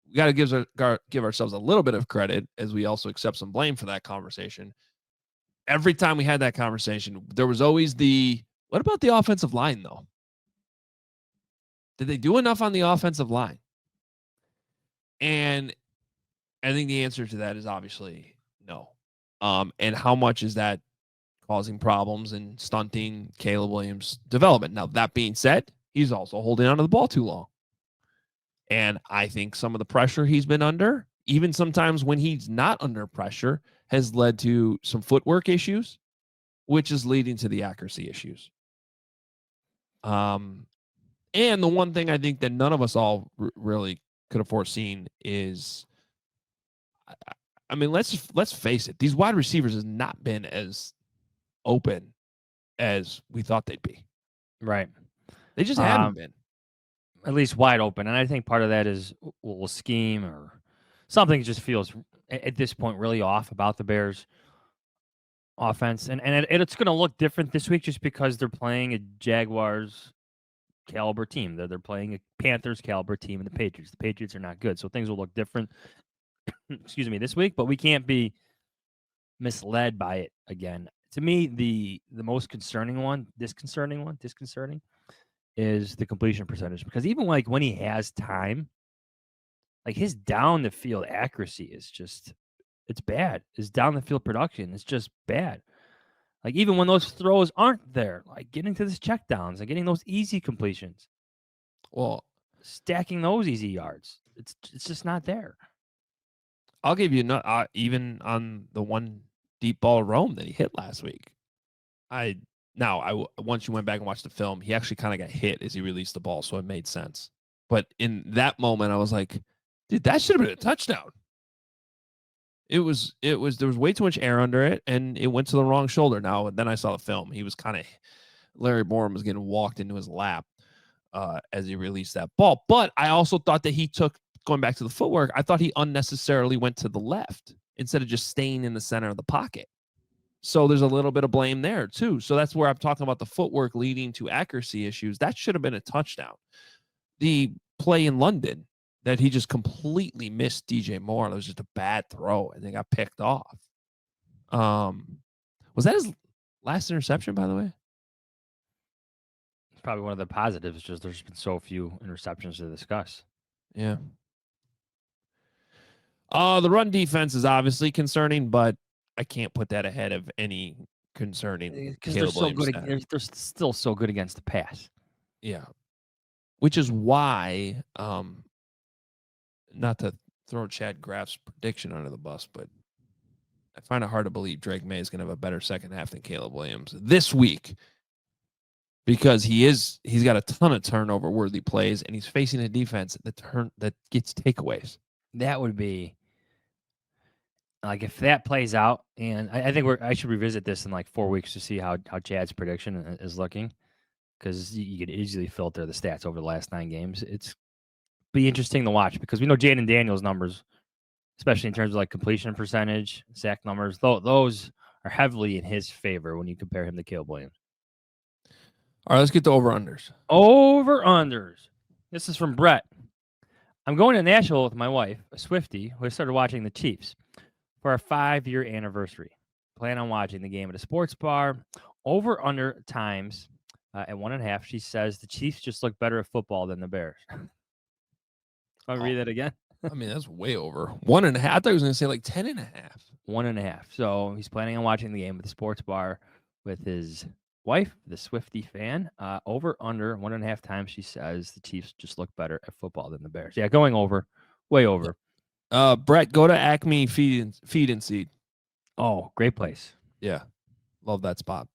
[SPEAKER 1] we got to give ourselves a little bit of credit as we also accept some blame for that conversation. Every time we had that conversation, there was always what about the offensive line, though? Did they do enough on the offensive line? And I think the answer to that is obviously no. And how much is that causing problems and stunting Caleb Williams' development? Now, that being said, he's also holding onto the ball too long. And I think some of the pressure he's been under, even sometimes when he's not under pressure, has led to some footwork issues, which is leading to the accuracy issues. And the one thing I think that none of us all really could have foreseen is, I mean, let's face it, these wide receivers has not been as open as we thought they'd be.
[SPEAKER 2] Right.
[SPEAKER 1] They just haven't been.
[SPEAKER 2] At least wide open. And I think part of that is a scheme or something just feels at this point really off about the Bears offense. And it's going to look different this week just because they're playing a Jaguars caliber team. They're playing a Panthers caliber team and the Patriots. The Patriots are not good. So things will look different, excuse me, this week, but we can't be misled by it again. To me, the most disconcerting is the completion percentage, because even like when he has time, like his down the field accuracy is just, it's bad. His down the field production is just bad. Like even when those throws aren't there, like getting to those checkdowns and getting those easy completions,
[SPEAKER 1] Well,
[SPEAKER 2] stacking those easy yards, it's just not there.
[SPEAKER 1] I'll give you even on the one deep ball roam that he hit last week. Once you went back and watched the film, he actually kind of got hit as he released the ball, so it made sense. But in that moment, I was like, dude, that should have been a touchdown. There was way too much air under it, and it went to the wrong shoulder. Now, then I saw the film. He was Larry Borum was getting walked into his lap as he released that ball. But I also thought that going back to the footwork, I thought he unnecessarily went to the left instead of just staying in the center of the pocket. So there's a little bit of blame there too. So that's where I'm talking about the footwork leading to accuracy issues. That should have been a touchdown. The play in London that he just completely missed DJ Moore. It was just a bad throw and they got picked off. Was that his last interception, by the way?
[SPEAKER 2] It's probably one of the positives, just there's been so few interceptions to discuss.
[SPEAKER 1] Yeah. The run defense is obviously concerning, but I can't put that ahead of any concerning
[SPEAKER 2] Because they're
[SPEAKER 1] Caleb
[SPEAKER 2] so
[SPEAKER 1] Williams
[SPEAKER 2] good.
[SPEAKER 1] stat.
[SPEAKER 2] They're still so good against the pass.
[SPEAKER 1] Yeah. Which is why, not to throw Chad Graff's prediction under the bus, but I find it hard to believe Drake Maye is going to have a better second half than Caleb Williams this week, because he's got a ton of turnover worthy plays, and he's facing a defense that gets takeaways.
[SPEAKER 2] That would be like if that plays out, and I think I should revisit this in like 4 weeks to see how Chad's prediction is looking, because you could easily filter the stats over the last 9 games. It's be interesting to watch because we know Jaden Daniels' numbers, especially in terms of like completion percentage, sack numbers. Those are heavily in his favor when you compare him to Caleb Williams.
[SPEAKER 1] All right, let's get to over-unders.
[SPEAKER 2] Over-unders. This is from Brett. I'm going to Nashville with my wife, a Swiftie, who has started watching the Chiefs for our 5-year anniversary. Plan on watching the game at a sports bar. Over-under times at 1.5. She says the Chiefs just look better at football than the Bears. I'll read that again.
[SPEAKER 1] I mean, that's way over. 1.5. I thought he was going to say like 10.5.
[SPEAKER 2] 1.5. So he's planning on watching the game at the sports bar with his wife, the Swiftie fan. Over under 1.5 times. She says the Chiefs just look better at football than the Bears. Yeah, going over, way over.
[SPEAKER 1] Brett, go to Acme Feed and Seed.
[SPEAKER 2] Oh, great place.
[SPEAKER 1] Yeah, love that spot.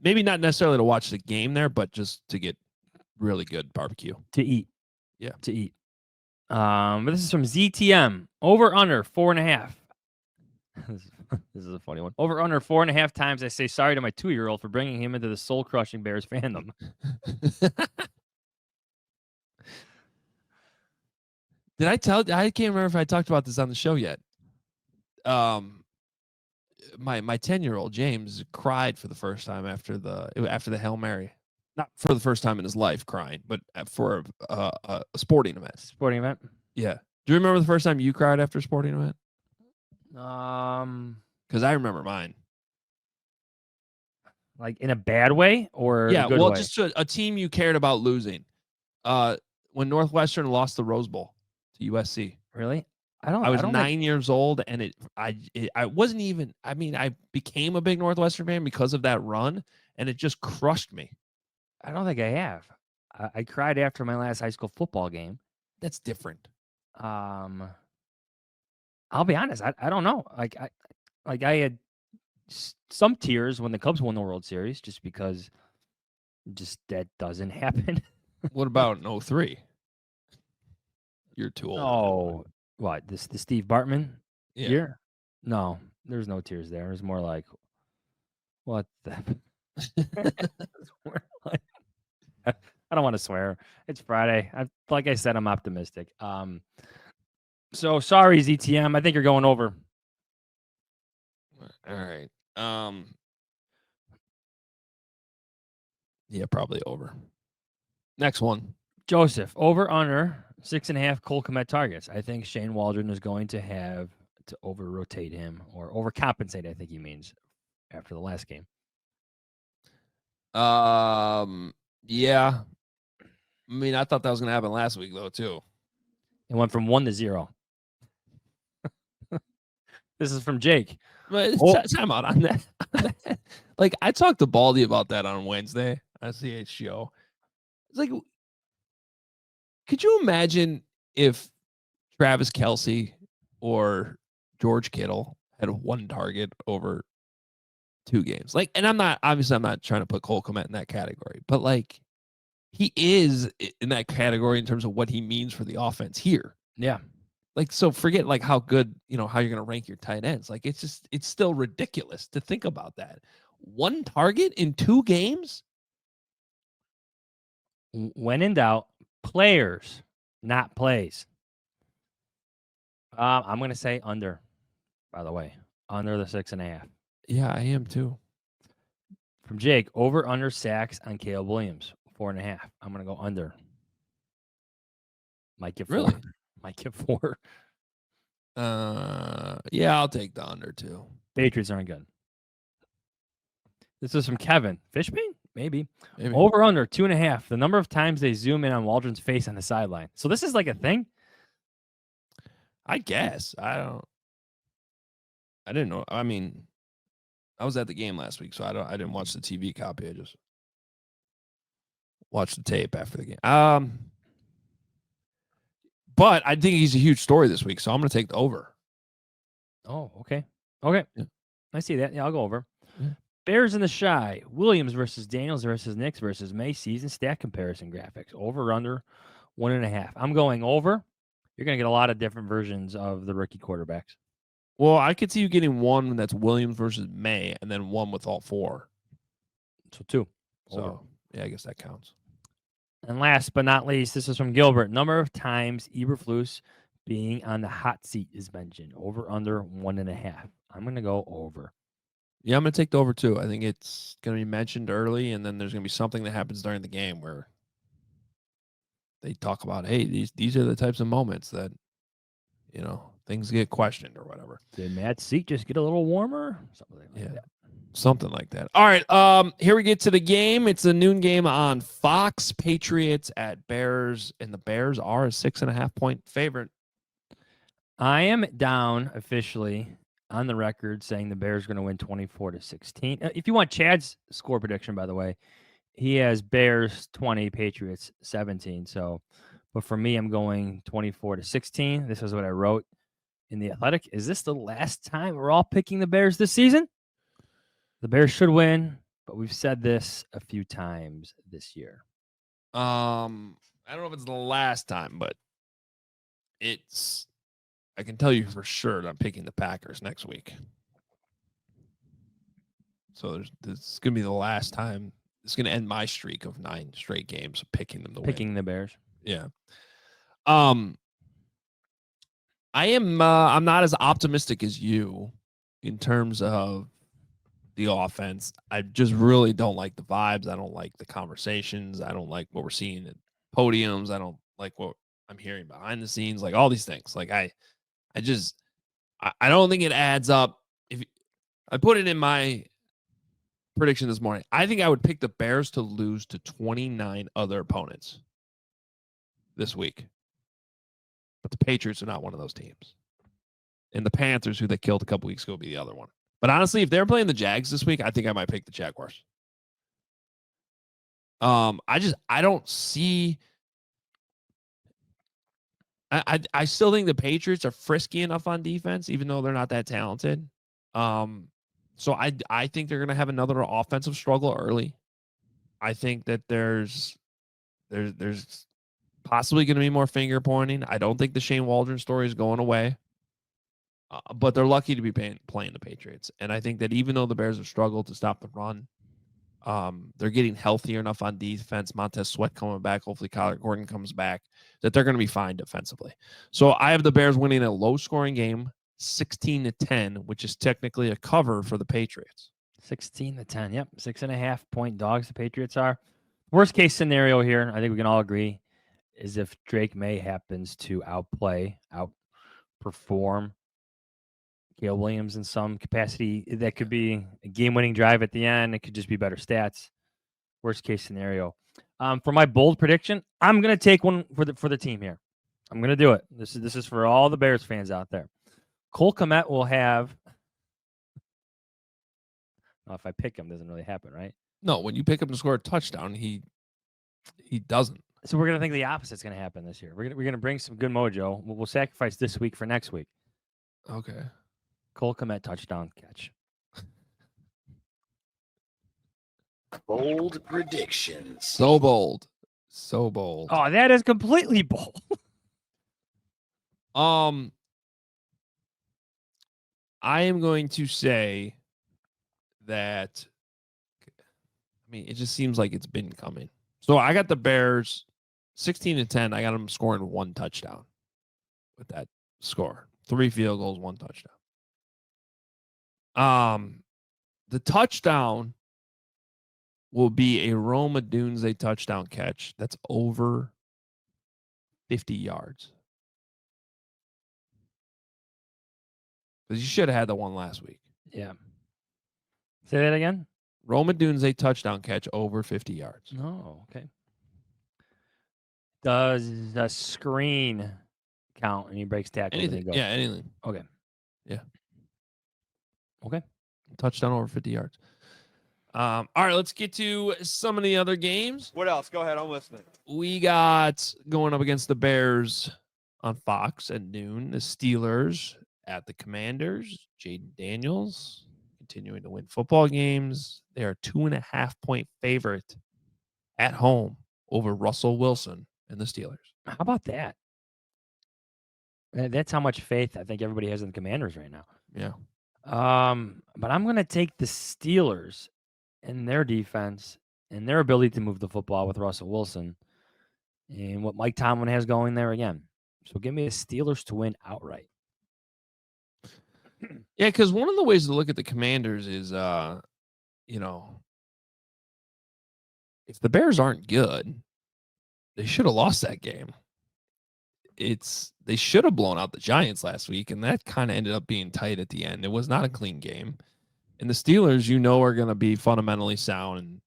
[SPEAKER 1] Maybe not necessarily to watch the game there, but just to get really good barbecue.
[SPEAKER 2] To eat.
[SPEAKER 1] Yeah.
[SPEAKER 2] To eat. But this is from ZTM. Over under 4.5. This is a funny one. Over under 4.5 times I say sorry to my 2-year-old for bringing him into the soul-crushing Bears fandom.
[SPEAKER 1] Did I tell? I can't remember if I talked about this on the show yet. My 10-year-old James cried for the first time after the Hail Mary. Not for the first time in his life crying, but for a sporting event.
[SPEAKER 2] Sporting event?
[SPEAKER 1] Yeah. Do you remember the first time you cried after a sporting event?
[SPEAKER 2] Because
[SPEAKER 1] I remember mine.
[SPEAKER 2] Like in a bad way or
[SPEAKER 1] yeah,
[SPEAKER 2] a good
[SPEAKER 1] well,
[SPEAKER 2] way?
[SPEAKER 1] just a team you cared about losing. When Northwestern lost the Rose Bowl to USC.
[SPEAKER 2] Really?
[SPEAKER 1] I was 9 years old, and I wasn't even. I mean, I became a big Northwestern fan because of that run, and it just crushed me.
[SPEAKER 2] I don't think I have. I cried after my last high school football game.
[SPEAKER 1] That's different.
[SPEAKER 2] I'll be honest. I don't know. I had some tears when the Cubs won the World Series, just because that doesn't happen.
[SPEAKER 1] What about in 03? You're too old.
[SPEAKER 2] Oh, what? The Steve Bartman
[SPEAKER 1] Yeah.
[SPEAKER 2] year? No, there's no tears there. There's more like, what the? I don't want to swear. It's Friday. Like I said, I'm optimistic. So sorry, ZTM. I think you're going over.
[SPEAKER 1] All right. Yeah, probably over. Next one.
[SPEAKER 2] Joseph, over under 6.5 Cole Kmet targets. I think Shane Waldron is going to have to over rotate him or overcompensate, I think he means, after the last game.
[SPEAKER 1] Yeah. I mean, I thought that was going to happen last week, though, too.
[SPEAKER 2] It went from 1 to 0. This is from Jake.
[SPEAKER 1] But time out on that. Like, I talked to Baldy about that on Wednesday on CH show. It's like, could you imagine if Travis Kelce or George Kittle had 1 target over 2 games? Like, and I'm not trying to put Cole Kmet in that category, but like, he is in that category in terms of what he means for the offense here.
[SPEAKER 2] Yeah.
[SPEAKER 1] Like, so forget like how good, how you're going to rank your tight ends. Like, it's still ridiculous to think about that. 1 target in 2 games?
[SPEAKER 2] When in doubt, players, not plays. I'm going to say under, by the way, under the 6.5.
[SPEAKER 1] Yeah, I am too.
[SPEAKER 2] From Jake, over under sacks on Caleb Williams, 4.5. I'm going to go under. Might get 4.
[SPEAKER 1] Really?
[SPEAKER 2] Might get 4.
[SPEAKER 1] Yeah, I'll take the under too.
[SPEAKER 2] Patriots aren't good. This is from Kevin. Fishbane? Maybe.
[SPEAKER 1] Maybe.
[SPEAKER 2] Over under 2.5. The number of times they zoom in on Waldron's face on the sideline. So this is like a thing?
[SPEAKER 1] I guess. I didn't know. I mean, I was at the game last week, so I didn't watch the TV copy. I just watched the tape after the game. But I think he's a huge story this week, so I'm going to take the over.
[SPEAKER 2] Oh, okay. Okay.
[SPEAKER 1] Yeah.
[SPEAKER 2] I see that. Yeah, I'll go over.
[SPEAKER 1] Yeah.
[SPEAKER 2] Bears in the Shy. Williams versus Daniels versus Knicks versus May season stat comparison graphics. Over under 1.5. I'm going over. You're going to get a lot of different versions of the rookie quarterbacks.
[SPEAKER 1] Well, I could see you getting one that's Williams versus May, and then one with all four.
[SPEAKER 2] So 2.
[SPEAKER 1] So,
[SPEAKER 2] Over.
[SPEAKER 1] yeah, I guess that counts.
[SPEAKER 2] And last but not least, this is from Gilbert. Number of times Eberflus being on the hot seat is mentioned. Over under 1.5. I'm going to go over.
[SPEAKER 1] Yeah, I'm going to take the over, too. I think it's going to be mentioned early, and then there's going to be something that happens during the game where they talk about, hey, these are the types of moments that, things get questioned or whatever.
[SPEAKER 2] Did Matt's seat just get a little warmer? Something like that.
[SPEAKER 1] Something like that. All right. Here we get to the game. It's a noon game on Fox. Patriots at Bears, and the Bears are a 6.5 point favorite.
[SPEAKER 2] I am down officially on the record saying the Bears are going to win 24-16. If you want Chad's score prediction, by the way, he has Bears 20, Patriots 17. So, but for me, I'm going 24-16. This is what I wrote in The Athletic. Is this the last time we're all picking the Bears this season? The Bears should win, but we've said this a few times this year.
[SPEAKER 1] I don't know if it's the last time, but I can tell you for sure that I'm picking the Packers next week. So this is going to be the last time. It's going to end my streak of 9 straight games of picking them to win.
[SPEAKER 2] Picking the Bears.
[SPEAKER 1] Yeah. I'm not as optimistic as you in terms of the offense. I just really don't like the vibes. I don't like the conversations. I don't like what we're seeing at podiums. I don't like what I'm hearing behind the scenes, like all these things. Like I don't think it adds up. If I put it in my prediction this morning, I think I would pick the Bears to lose to 29 other opponents this week. But the Patriots are not one of those teams. And the Panthers, who they killed a couple weeks ago, will be the other one. But honestly, if they're playing the Jags this week, I think I might pick the Jaguars. I don't see. I still think the Patriots are frisky enough on defense, even though they're not that talented. So I think they're going to have another offensive struggle early. I think that there's possibly going to be more finger pointing. I don't think the Shane Waldron story is going away. But they're lucky to be playing the Patriots. And I think that even though the Bears have struggled to stop the run, they're getting healthier enough on defense. Montez Sweat coming back. Hopefully Kyler Gordon comes back, that they're going to be fine defensively. So I have the Bears winning a low-scoring game, 16-10, which is technically a cover for the Patriots.
[SPEAKER 2] 16-10. Yep. 6.5 point dogs the Patriots are. Worst case scenario here, I think we can all agree, is if Drake Maye happens to outperform Caleb Williams in some capacity. That could be a game-winning drive at the end. It could just be better stats. Worst case scenario. For my bold prediction, I'm going to take one for the team here. I'm going to do it. This is for all the Bears fans out there. Cole Kmet will have. Now, if I pick him, it doesn't really happen, right?
[SPEAKER 1] No, when you pick him to score a touchdown, he doesn't.
[SPEAKER 2] So we're going to think the opposite's going to happen this year. We're going to bring some good mojo. We'll sacrifice this week for next week.
[SPEAKER 1] Okay.
[SPEAKER 2] Cole Kmet touchdown catch.
[SPEAKER 4] Bold predictions.
[SPEAKER 1] So bold. So bold.
[SPEAKER 2] Oh, that is completely bold.
[SPEAKER 1] I am going to say that, it just seems like it's been coming. So I got the Bears 16-10. I got them scoring 1 touchdown with that score. 3 field goals, 1 touchdown. The touchdown will be a Rome Odunze touchdown catch that's over 50 yards. Because you should have had the one last week.
[SPEAKER 2] Yeah. Say that again.
[SPEAKER 1] Rome Odunze touchdown catch over 50 yards.
[SPEAKER 2] Oh, okay. Does the screen count and he breaks tackles and he
[SPEAKER 1] Anything.
[SPEAKER 2] goes?
[SPEAKER 1] Yeah, anything.
[SPEAKER 2] Okay.
[SPEAKER 1] Yeah.
[SPEAKER 2] Okay.
[SPEAKER 1] Touchdown over 50 yards. All right, let's get to some of the other games.
[SPEAKER 4] What else? Go ahead. I'm listening.
[SPEAKER 1] We got going up against the Bears on Fox at noon. The Steelers at the Commanders. Jaden Daniels continuing to win football games. They are 2.5-point favorite at home over Russell Wilson and the Steelers.
[SPEAKER 2] How about that? That's how much faith I think everybody has in the Commanders right now.
[SPEAKER 1] Yeah.
[SPEAKER 2] But I'm going to take the Steelers and their defense and their ability to move the football with Russell Wilson and what Mike Tomlin has going there again. So give me the Steelers to win outright.
[SPEAKER 1] Yeah, because one of the ways to look at the Commanders is, you know, if the Bears aren't good, they should have lost that game. They should have blown out the Giants last week, and that kind of ended up being tight at the end. It was not a clean game. And the Steelers, are going to be fundamentally sound and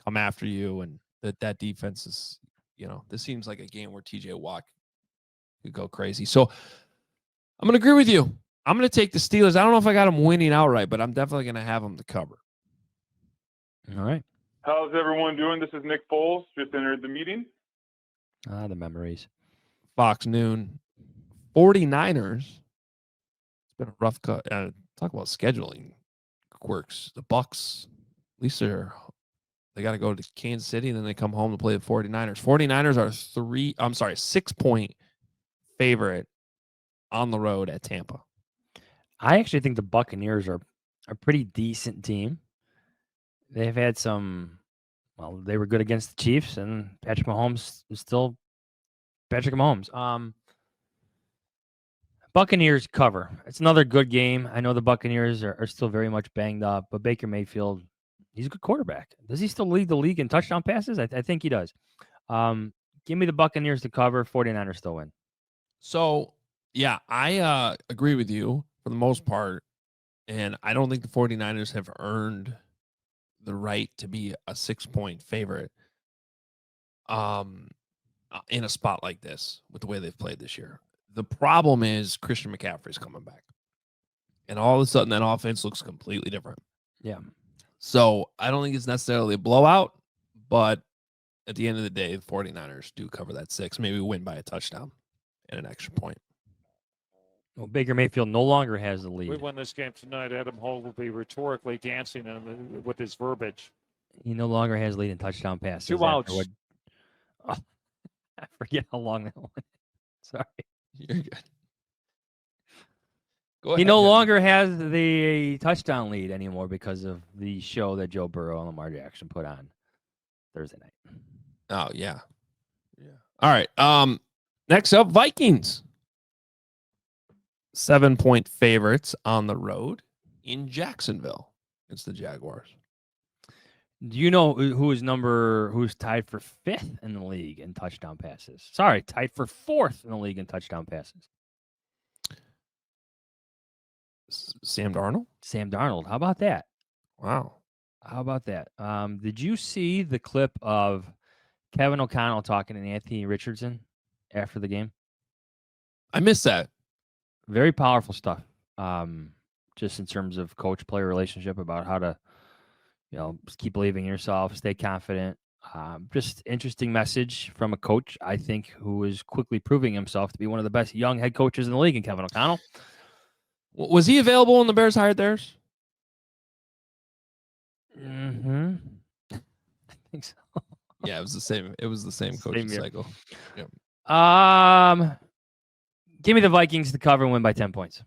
[SPEAKER 1] come after you, and that defense is, this seems like a game where TJ Watt could go crazy. So I'm going to agree with you. I'm going to take the Steelers. I don't know if I got them winning outright, but I'm definitely going to have them to cover.
[SPEAKER 2] All right.
[SPEAKER 5] How's everyone doing? This is Nick Foles. Just entered the meeting.
[SPEAKER 2] The memories.
[SPEAKER 1] Fox noon. 49ers. It's been a rough cut. Talk about scheduling quirks. The Bucks, at least they got to go to Kansas City, and then they come home to play the 49ers. 49ers are 6-point favorite on the road at Tampa.
[SPEAKER 2] I actually think the Buccaneers are a pretty decent team. They've had they were good against the Chiefs, and Patrick Mahomes is still Patrick Mahomes. Buccaneers cover. It's another good game. I know the Buccaneers are still very much banged up, but Baker Mayfield, he's a good quarterback. Does he still lead the league in touchdown passes? I think he does. Give me the Buccaneers to cover. 49ers still win.
[SPEAKER 1] So, yeah, I agree with you for the most part, and I don't think the 49ers have earned the right to be a 6-point favorite in a spot like this with the way they've played this year. The problem is Christian McCaffrey's coming back, and all of a sudden that offense looks completely different.
[SPEAKER 2] Yeah.
[SPEAKER 1] So I don't think it's necessarily a blowout, but at the end of the day, the 49ers do cover that 6, maybe win by a touchdown and an extra point.
[SPEAKER 2] Well, Baker Mayfield no longer has the lead.
[SPEAKER 6] We win this game tonight. Adam Hoge will be rhetorically dancing with his verbiage.
[SPEAKER 2] He no longer has lead in touchdown passes.
[SPEAKER 6] 2 outs.
[SPEAKER 2] I forget how long that one. Sorry.
[SPEAKER 1] You're good. Go ahead.
[SPEAKER 2] He no longer has the touchdown lead anymore because of the show that Joe Burrow and Lamar Jackson put on Thursday night.
[SPEAKER 1] Oh, yeah. Yeah. All right. Next up, Vikings. 7-point favorites on the road in Jacksonville. It's the Jaguars.
[SPEAKER 2] Do you know who's tied for 5th in the league in touchdown passes? Sorry, tied for 4th in the league in touchdown passes.
[SPEAKER 1] Sam Darnold?
[SPEAKER 2] Sam Darnold. How about that?
[SPEAKER 1] Wow.
[SPEAKER 2] How about that? Did you see the clip of Kevin O'Connell talking to Anthony Richardson after the game?
[SPEAKER 1] I missed that.
[SPEAKER 2] Very powerful stuff. Just in terms of coach-player relationship, about how to, just keep believing in yourself, stay confident. Just interesting message from a coach, I think, who is quickly proving himself to be one of the best young head coaches in the league, in Kevin O'Connell.
[SPEAKER 1] Was he available when the Bears hired theirs?
[SPEAKER 2] Mm-hmm. I think so.
[SPEAKER 1] Yeah, it was the same. It was the same coaching
[SPEAKER 2] year.
[SPEAKER 1] cycle. Yep.
[SPEAKER 2] Give me the Vikings to cover and win by 10 points.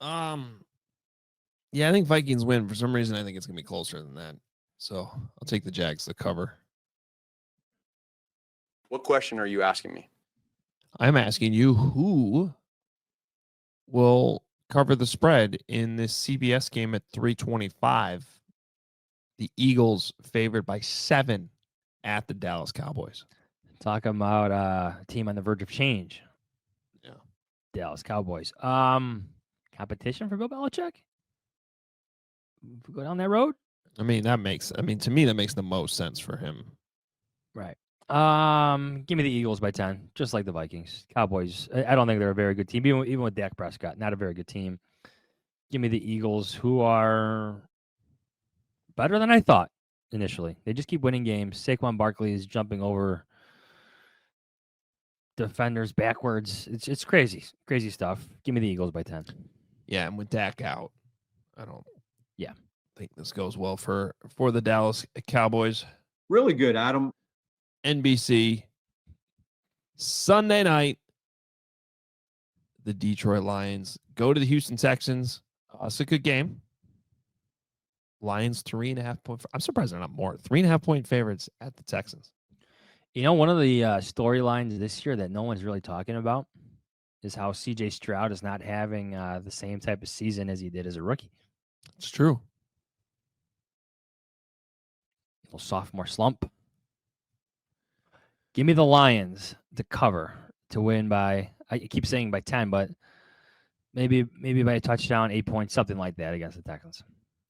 [SPEAKER 1] Yeah, I think Vikings win. For some reason, I think it's gonna be closer than that. So I'll take the Jags to cover.
[SPEAKER 4] What question are you asking me?
[SPEAKER 1] I'm asking you who will cover the spread in this CBS game at 325. The Eagles favored by 7 at the Dallas Cowboys.
[SPEAKER 2] Talking about a team on the verge of change.
[SPEAKER 1] Yeah.
[SPEAKER 2] Dallas Cowboys. Competition for Bill Belichick? if we go down that road.
[SPEAKER 1] I mean, to me, that makes the most sense for him.
[SPEAKER 2] Right. Give me the Eagles by 10, just like the Vikings. Cowboys, I don't think they're a very good team, even with Dak Prescott, not a very good team. Give me the Eagles, who are better than I thought initially. They just keep winning games. Saquon Barkley is jumping over defenders backwards. It's crazy stuff. Give me the Eagles by 10.
[SPEAKER 1] Yeah, and with Dak out, I don't.
[SPEAKER 2] Yeah.
[SPEAKER 1] think this goes well for the Dallas Cowboys.
[SPEAKER 7] Really good, Adam.
[SPEAKER 1] NBC Sunday night. The Detroit Lions go to the Houston Texans. It's a good game. Lions 3.5 point. I'm surprised they're not more. 3.5 point favorites at the Texans.
[SPEAKER 2] You know, one of the storylines this year that no one's really talking about is how CJ Stroud is not having the same type of season as he did as a rookie.
[SPEAKER 1] It's true.
[SPEAKER 2] Little sophomore slump. Give me the Lions to cover, to win by, I keep saying by 10, but maybe by a touchdown, 8 points, something like that against the Texans.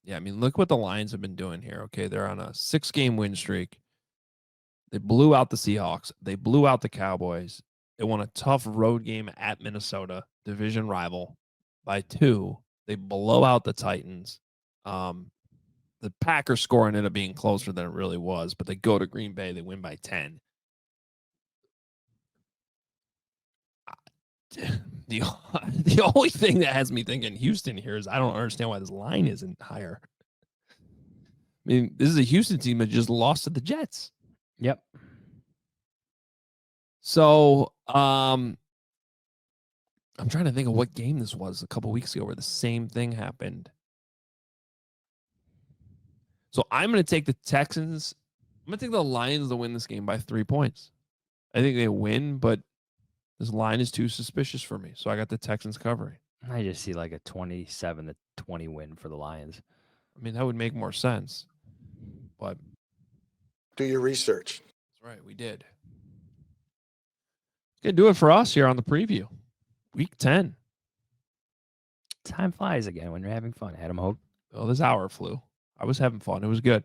[SPEAKER 1] Yeah, I mean, look what the Lions have been doing here. Okay, they're on a 6-game win streak. They blew out the Seahawks. They blew out the Cowboys. They won a tough road game at Minnesota, division rival, by 2. They blow out the Titans. The Packers score ended up being closer than it really was, but they go to Green Bay. They win by 10. The only thing that has me thinking Houston here is I don't understand why this line isn't higher. I mean, this is a Houston team that just lost to the Jets.
[SPEAKER 2] Yep.
[SPEAKER 1] So, I'm trying to think of what game this was a couple weeks ago where the same thing happened. So I'm going to take the Texans. I'm going to take the Lions to win this game by 3 points. I think they win, but this line is too suspicious for me. So I got the Texans covering.
[SPEAKER 2] I just see like a 27-20 win for the Lions.
[SPEAKER 1] I mean, that would make more sense. But
[SPEAKER 8] do your research.
[SPEAKER 1] That's right. We did. Gonna do it for us here on the preview. Week 10.
[SPEAKER 2] Time flies again when you're having fun, Adam Hoge.
[SPEAKER 1] Oh, this hour flew. I was having fun. It was good.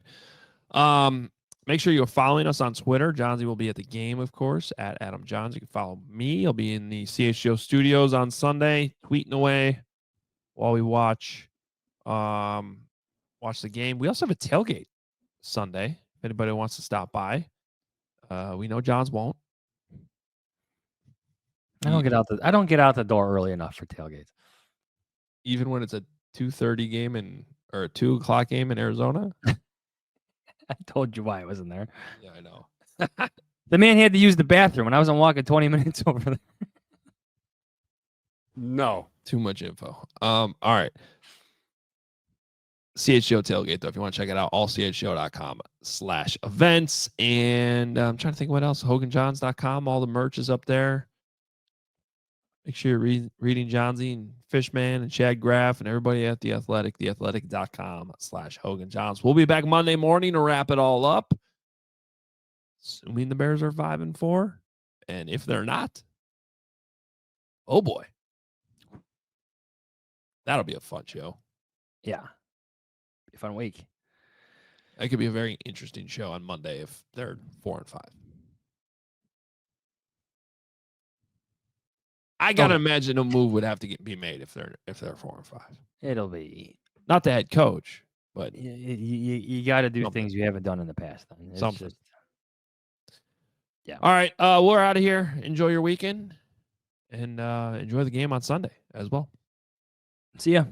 [SPEAKER 1] Make sure you're following us on Twitter. Johnsy will be at the game, of course, at Adam Johns. You can follow me. I'll be in the CHGO studios on Sunday, tweeting away while we watch the game. We also have a tailgate Sunday. If anybody wants to stop by, we know Johns won't.
[SPEAKER 2] I don't get out the door early enough for tailgates.
[SPEAKER 1] Even when it's a 2:30 game or a 2 o'clock game in Arizona.
[SPEAKER 2] I told you why I wasn't there.
[SPEAKER 1] Yeah, I know.
[SPEAKER 2] The man had to use the bathroom, and I wasn't walking 20 minutes over there.
[SPEAKER 1] No. Too much info. All right. CHGO tailgate, though, if you want to check it out, allchgo.com/events. And I'm trying to think what else. HoganJohns.com. All the merch is up there. Make sure you're reading Johnsy and Fishman and Chad Graff and everybody at The Athletic, theathletic.com/HoganJohns. We'll be back Monday morning to wrap it all up. Assuming the Bears are 5-4. And if they're not, oh boy. That'll be a fun show.
[SPEAKER 2] Yeah. Be a fun week.
[SPEAKER 1] That could be a very interesting show on Monday if they're 4-5. I gotta imagine a move would have to be made if they're 4-5.
[SPEAKER 2] It'll be
[SPEAKER 1] not the head coach, but
[SPEAKER 2] you got to do things you haven't done in the past. Then.
[SPEAKER 1] Something.
[SPEAKER 2] Yeah.
[SPEAKER 1] All right, we're out of here. Enjoy your weekend and enjoy the game on Sunday as well.
[SPEAKER 2] See ya.